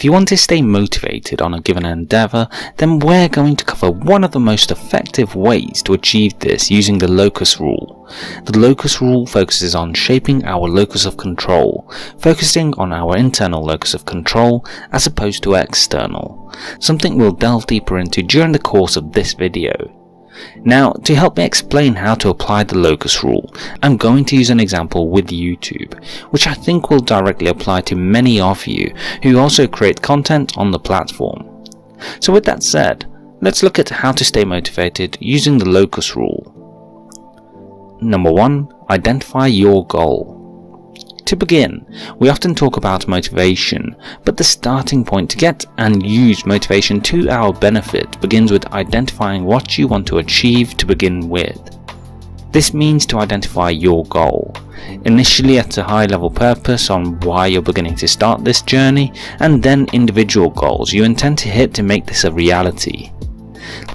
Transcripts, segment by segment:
If you want to stay motivated on a given endeavour, then we're going to cover one of the most effective ways to achieve this using the locus rule. The locus rule focuses on shaping our locus of control, focusing on our internal locus of control as opposed to external, something we'll delve deeper into during the course of this video. Now, to help me explain how to apply the locus rule, I'm going to use an example with YouTube, which I think will directly apply to many of you who also create content on the platform. So with that said, let's look at how to stay motivated using the locus rule. Number 1. Identify your goal. To begin, we often talk about motivation, but the starting point to get and use motivation to our benefit begins with identifying what you want to achieve to begin with. This means to identify your goal, initially at a high level purpose on why you're beginning to start this journey, and then individual goals you intend to hit to make this a reality.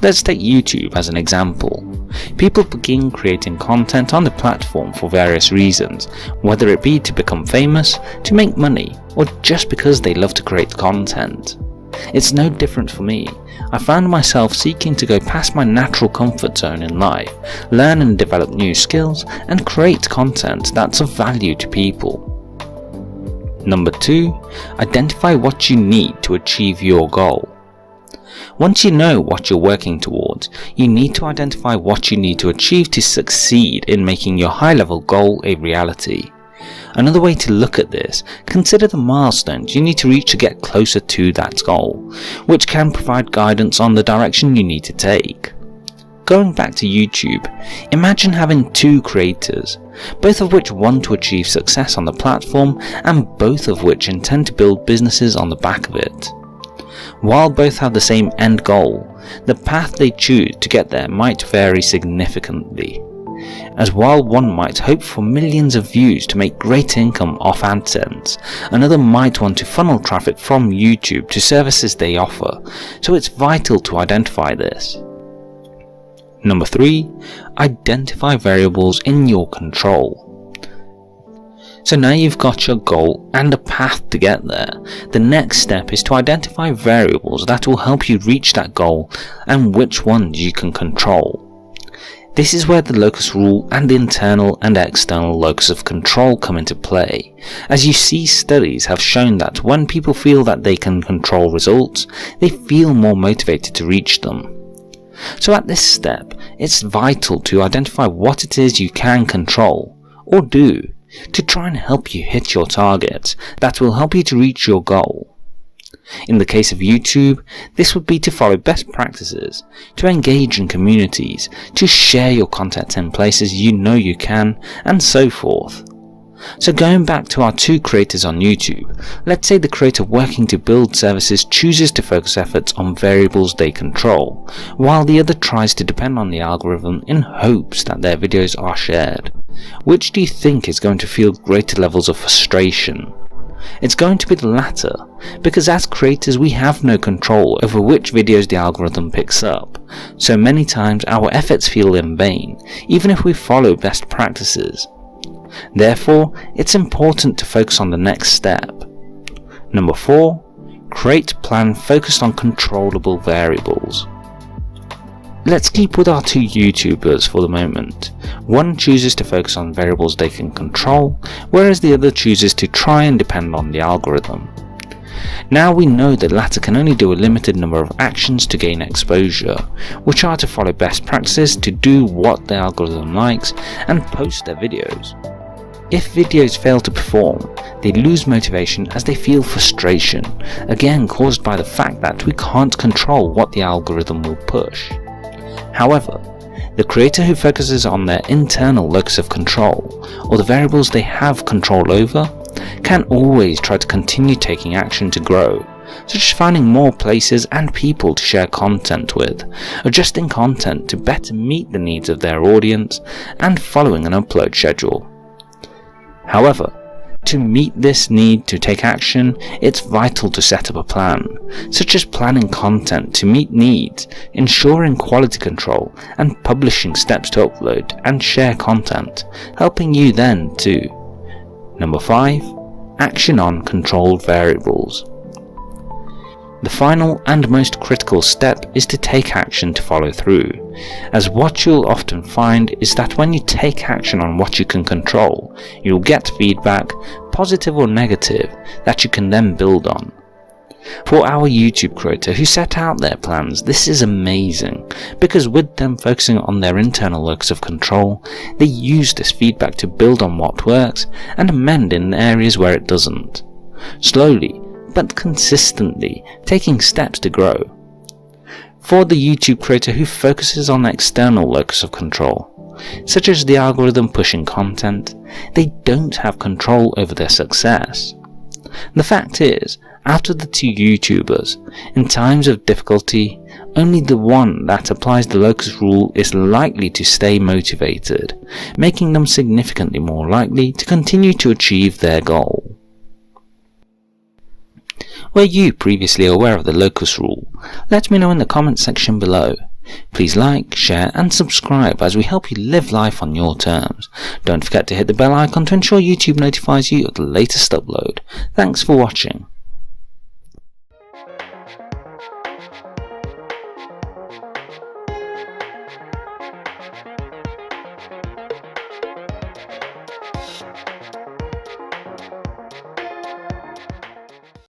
Let's take YouTube as an example. People begin creating content on the platform for various reasons, whether it be to become famous, to make money, or just because they love to create content. It's no different for me. I found myself seeking to go past my natural comfort zone in life, learn and develop new skills, and create content that's of value to people. Number 2. Identify what you need to achieve your goal. Once you know what you're working towards, you need to identify what you need to achieve to succeed in making your high-level goal a reality. Another way to look at this, consider the milestones you need to reach to get closer to that goal, which can provide guidance on the direction you need to take. Going back to YouTube, imagine having 2 creators, both of which want to achieve success on the platform and both of which intend to build businesses on the back of it. While both have the same end goal, the path they choose to get there might vary significantly, as while one might hope for millions of views to make great income off AdSense, another might want to funnel traffic from YouTube to services they offer, so it's vital to identify this. Number 3. Identify variables in your control. So now you've got your goal and a path to get there. The next step is to identify variables that will help you reach that goal and which ones you can control. This is where the locus rule and the internal and external locus of control come into play. As you see, studies have shown that when people feel that they can control results, they feel more motivated to reach them. So at this step, it's vital to identify what it is you can control, or do, to try and help you hit your targets that will help you to reach your goal. In the case of YouTube, this would be to follow best practices, to engage in communities, to share your content in places you know you can, and so forth. So going back to our 2 creators on YouTube, let's say the creator working to build services chooses to focus efforts on variables they control, while the other tries to depend on the algorithm in hopes that their videos are shared. Which do you think is going to feel greater levels of frustration? It's going to be the latter, because as creators we have no control over which videos the algorithm picks up, so many times our efforts feel in vain, even if we follow best practices. Therefore, it's important to focus on the next step. Number 4. Create a plan focused on controllable variables. Let's keep with our 2 YouTubers for the moment. One chooses to focus on variables they can control, whereas the other chooses to try and depend on the algorithm. Now we know the latter can only do a limited number of actions to gain exposure, which are to follow best practices, to do what the algorithm likes, and post their videos. If videos fail to perform, they lose motivation as they feel frustration, again caused by the fact that we can't control what the algorithm will push. However, the creator who focuses on their internal locus of control, or the variables they have control over, can always try to continue taking action to grow, such as finding more places and people to share content with, adjusting content to better meet the needs of their audience, and following an upload schedule. However, to meet this need to take action, it's vital to set up a plan, such as planning content to meet needs, ensuring quality control, and publishing steps to upload and share content, helping you then to Number 5. Action on controlled variables. The final and most critical step is to take action to follow through, as what you'll often find is that when you take action on what you can control, you'll get feedback, positive or negative, that you can then build on. For our YouTube creator who set out their plans, this is amazing, because with them focusing on their internal locus of control, they use this feedback to build on what works and amend in areas where it doesn't. Slowly, but consistently, taking steps to grow. For the YouTube creator who focuses on external locus of control, such as the algorithm pushing content, they don't have control over their success. The fact is, out of the two YouTubers, in times of difficulty, only the one that applies the locus rule is likely to stay motivated, making them significantly more likely to continue to achieve their goal. Were you previously aware of the locus rule? Let me know in the comments section below. Please like, share and subscribe as we help you live life on your terms. Don't forget to hit the bell icon to ensure YouTube notifies you of the latest upload. Thanks for watching.